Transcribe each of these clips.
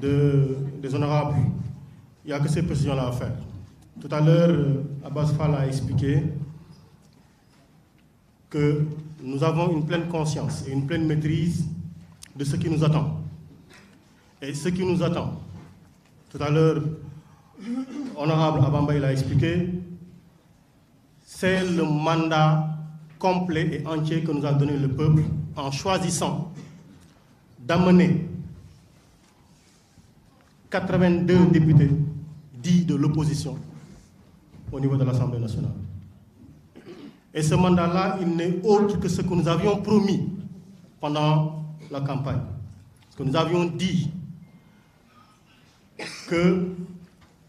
des honorables, il n'y a que ces précisions-là à faire. Tout à l'heure, Abbas Fall a expliqué que nous avons une pleine conscience et une pleine maîtrise de ce qui nous attend. Et ce qui nous attend, tout à l'heure, Honorable Abamba l'a expliqué, c'est le mandat complet et entier que nous a donné le peuple en choisissant d'amener 82 députés dits de l'opposition au niveau de l'Assemblée nationale. Et ce mandat-là, il n'est autre que ce que nous avions promis pendant la campagne. Ce que nous avions dit que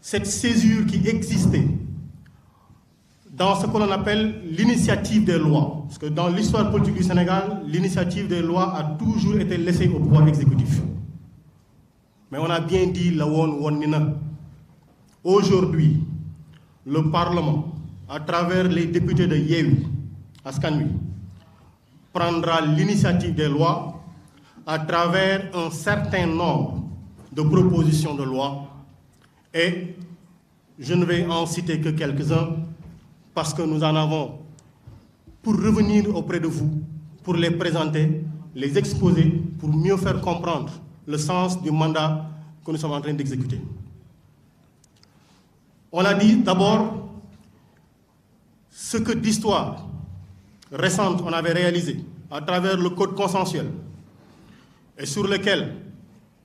cette césure qui existait dans ce que l'on appelle l'initiative des lois, parce que dans l'histoire politique du Sénégal, l'initiative des lois a toujours été laissée au pouvoir exécutif. Mais on a bien dit la won nina. Aujourd'hui, le Parlement, à travers les députés de Yewwi Askan Wi, prendra l'initiative des lois à travers un certain nombre de propositions de loi. Et je ne vais en citer que quelques-uns parce que nous en avons pour revenir auprès de vous, pour les présenter, les exposer, pour mieux faire comprendre le sens du mandat que nous sommes en train d'exécuter. On a dit d'abord ce que d'histoire récente on avait réalisé à travers le code consensuel et sur lequel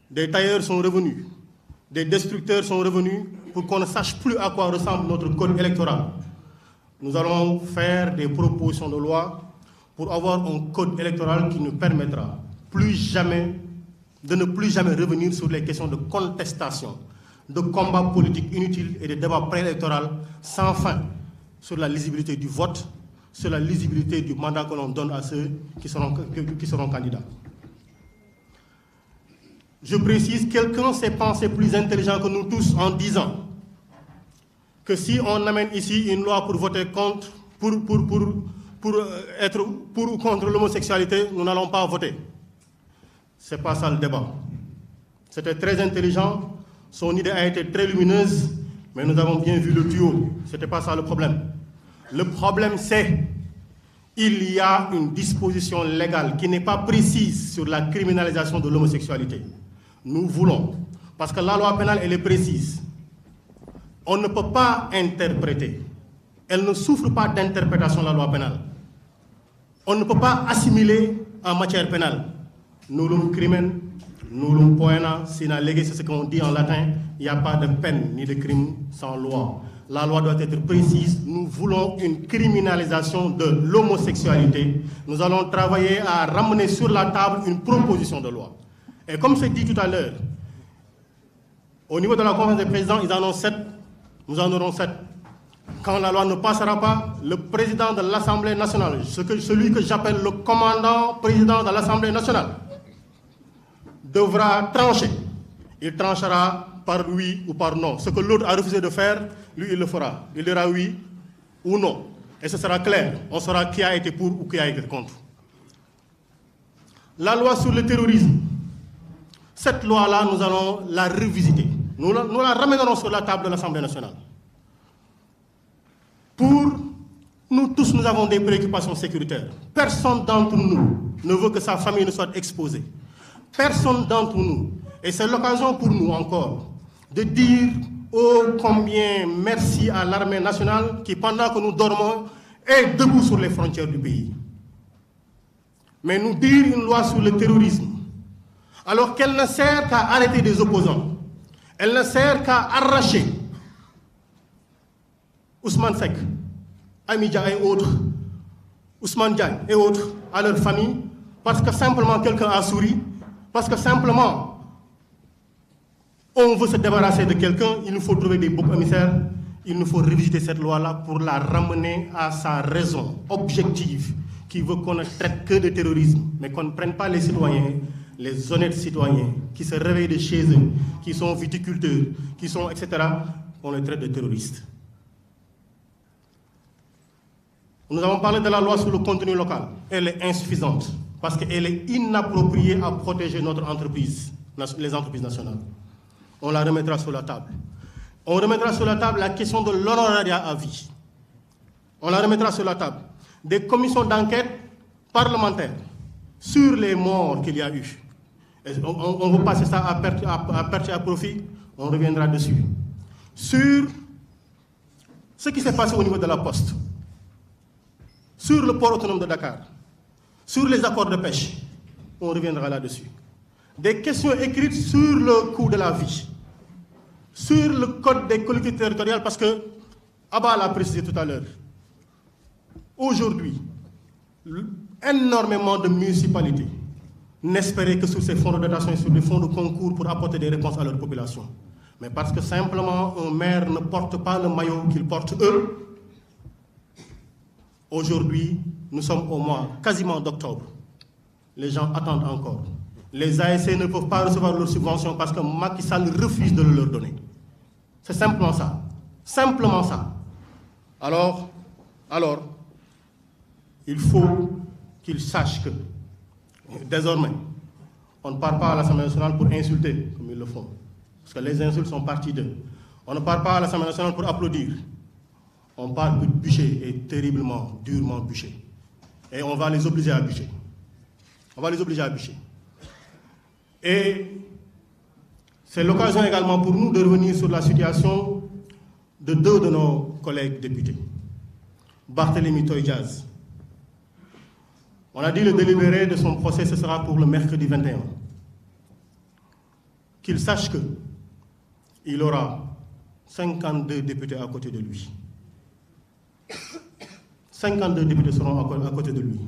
des tailleurs sont revenus, des destructeurs sont revenus pour qu'on ne sache plus à quoi ressemble notre code électoral. Nous allons faire des propositions de loi pour avoir un code électoral qui nous permettra de ne plus jamais revenir sur les questions de contestation, de combats politiques inutiles et de débats préélectoraux sans fin sur la lisibilité du vote, sur la lisibilité du mandat que l'on donne à ceux qui seront candidats. Je précise, quelqu'un s'est pensé plus intelligent que nous tous en disant que si on amène ici une loi pour voter contre, être pour ou contre l'homosexualité, nous n'allons pas voter. Ce n'est pas ça le débat. C'était très intelligent, son idée a été très lumineuse, mais nous avons bien vu le tuyau. Ce n'était pas ça le problème. Le problème, c'est qu'il y a une disposition légale qui n'est pas précise sur la criminalisation de l'homosexualité. Nous voulons, parce que la loi pénale, elle est précise. On ne peut pas interpréter. Elle ne souffre pas d'interprétation, la loi pénale. On ne peut pas assimiler en matière pénale. Nullum crimen, nullum poena, sina lege, c'est ce qu'on dit en latin. Il n'y a pas de peine ni de crime sans loi. La loi doit être précise. Nous voulons une criminalisation de l'homosexualité. Nous allons travailler à ramener sur la table une proposition de loi. Et comme c'est dit tout à l'heure, au niveau de la conférence des présidents, ils en ont 7. Nous en aurons 7. Quand la loi ne passera pas, le président de l'Assemblée nationale, celui que j'appelle le commandant président de l'Assemblée nationale, devra trancher. Il tranchera par oui ou par non. Ce que l'autre a refusé de faire, lui, il le fera. Il dira oui ou non. Et ce sera clair. On saura qui a été pour ou qui a été contre. La loi sur le terrorisme. Cette loi-là, nous allons la revisiter. Nous la ramènerons sur la table de l'Assemblée nationale. Nous tous, nous avons des préoccupations sécuritaires. Personne d'entre nous ne veut que sa famille ne soit exposée. Personne d'entre nous. Et c'est l'occasion pour nous encore de dire oh combien merci à l'armée nationale qui, pendant que nous dormons, est debout sur les frontières du pays. Mais nous dire une loi sur le terrorisme, alors qu'elle ne sert qu'à arrêter des opposants, elle ne sert qu'à arracher Ousmane Seck, Amidia et autres, Ousmane Diagne et autres à leur famille, parce que simplement quelqu'un a souri, parce que simplement on veut se débarrasser de quelqu'un, il nous faut trouver des boucs émissaires, il nous faut revisiter cette loi-là pour la ramener à sa raison objective, qui veut qu'on ne traite que de terrorisme, mais qu'on ne prenne pas les citoyens, les honnêtes citoyens, qui se réveillent de chez eux, qui sont viticulteurs, qui sont etc., on les traite de terroristes. Nous avons parlé de la loi sur le contenu local. Elle est insuffisante parce qu'elle est inappropriée à protéger notre entreprise, les entreprises nationales. on la remettra sur la table. On remettra sur la table la question de l'honorariat à vie. On la remettra sur la table. Des commissions d'enquête parlementaires sur les morts qu'il y a eu. Et on veut passer ça à perte et à profit, on reviendra dessus. Sur ce qui s'est passé au niveau de la Poste, sur le port autonome de Dakar, sur les accords de pêche, on reviendra là-dessus. Des questions écrites sur le coût de la vie, sur le code des collectivités territoriales, parce que Abba l'a précisé tout à l'heure. Aujourd'hui, énormément de municipalités n'espéraient que sur ces fonds de dotation et sur des fonds de concours pour apporter des réponses à leur population. Mais parce que simplement un maire ne porte pas le maillot qu'ils portent eux, aujourd'hui, nous sommes au mois quasiment d'octobre. Les gens attendent encore. Les ASC ne peuvent pas recevoir leurs subventions parce que Macky Sall refuse de le leur donner. C'est simplement ça. Simplement ça. Alors, il faut qu'ils sachent que, désormais, on ne part pas à l'Assemblée nationale pour insulter, comme ils le font. Parce que les insultes sont parties d'eux. On ne part pas à l'Assemblée nationale pour applaudir. On part pour bûcher, et terriblement, durement bûcher. Et on va les obliger à bûcher. On va les obliger à bûcher. Et c'est l'occasion également pour nous de revenir sur la situation de deux de nos collègues députés. Barthélémy Toye-Dias. On a dit le délibéré de son procès, ce sera pour le mercredi 21. Qu'il sache qu'il aura 52 députés à côté de lui. 52 députés seront à côté de lui.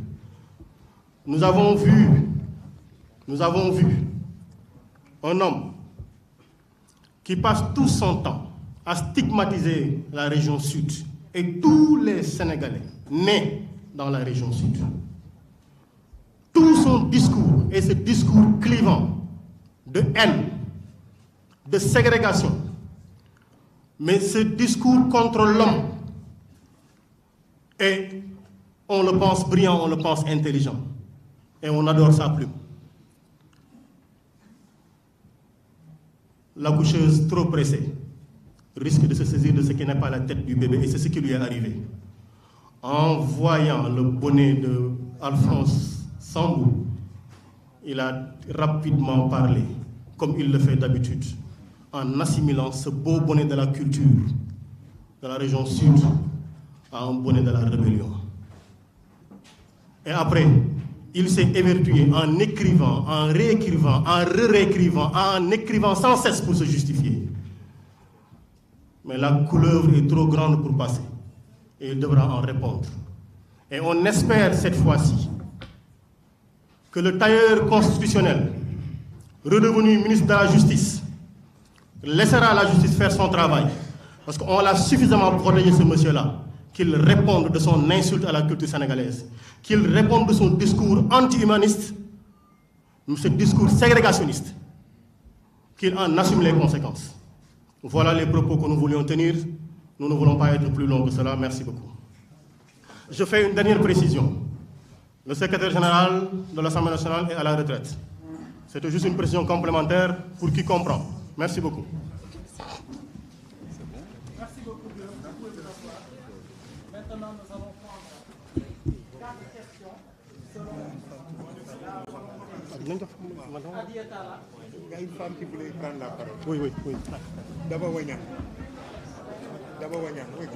Nous avons vu un homme qui passe tout son temps à stigmatiser la région sud et tous les Sénégalais nés dans la région sud. Tout son discours est ce discours clivant de haine, de ségrégation, mais ce discours contre l'homme, et on le pense brillant, on le pense intelligent, et on adore sa plume. L'accoucheuse trop pressée risque de se saisir de ce qui n'est pas la tête du bébé, et c'est ce qui lui est arrivé. En voyant le bonnet de Alphonse Sambou, il a rapidement parlé, comme il le fait d'habitude, en assimilant ce beau bonnet de la culture de la région sud à un bonnet de la rébellion. Et après, il s'est évertué en écrivant, en réécrivant, en réécrivant, en écrivant sans cesse pour se justifier. Mais la couleuvre est trop grande pour passer, et il devra en répondre. Et on espère cette fois-ci que le tailleur constitutionnel, redevenu ministre de la Justice, laissera la justice faire son travail. Parce qu'on l'a suffisamment protégé, ce monsieur-là, qu'il réponde de son insulte à la culture sénégalaise, qu'il réponde de son discours anti-humaniste, ce discours ségrégationniste, qu'il en assume les conséquences. Voilà les propos que nous voulions tenir. Nous ne voulons pas être plus longs que cela. Merci beaucoup. Je fais une dernière précision. Le secrétaire général de l'Assemblée nationale est à la retraite. C'était juste une précision complémentaire pour qui comprend. Merci beaucoup. Merci beaucoup. Maintenant, nous allons prendre 4 questions selon Adietala. Il y a une femme qui voulait prendre la parole. Oui. D'abord, Wanyang. Oui,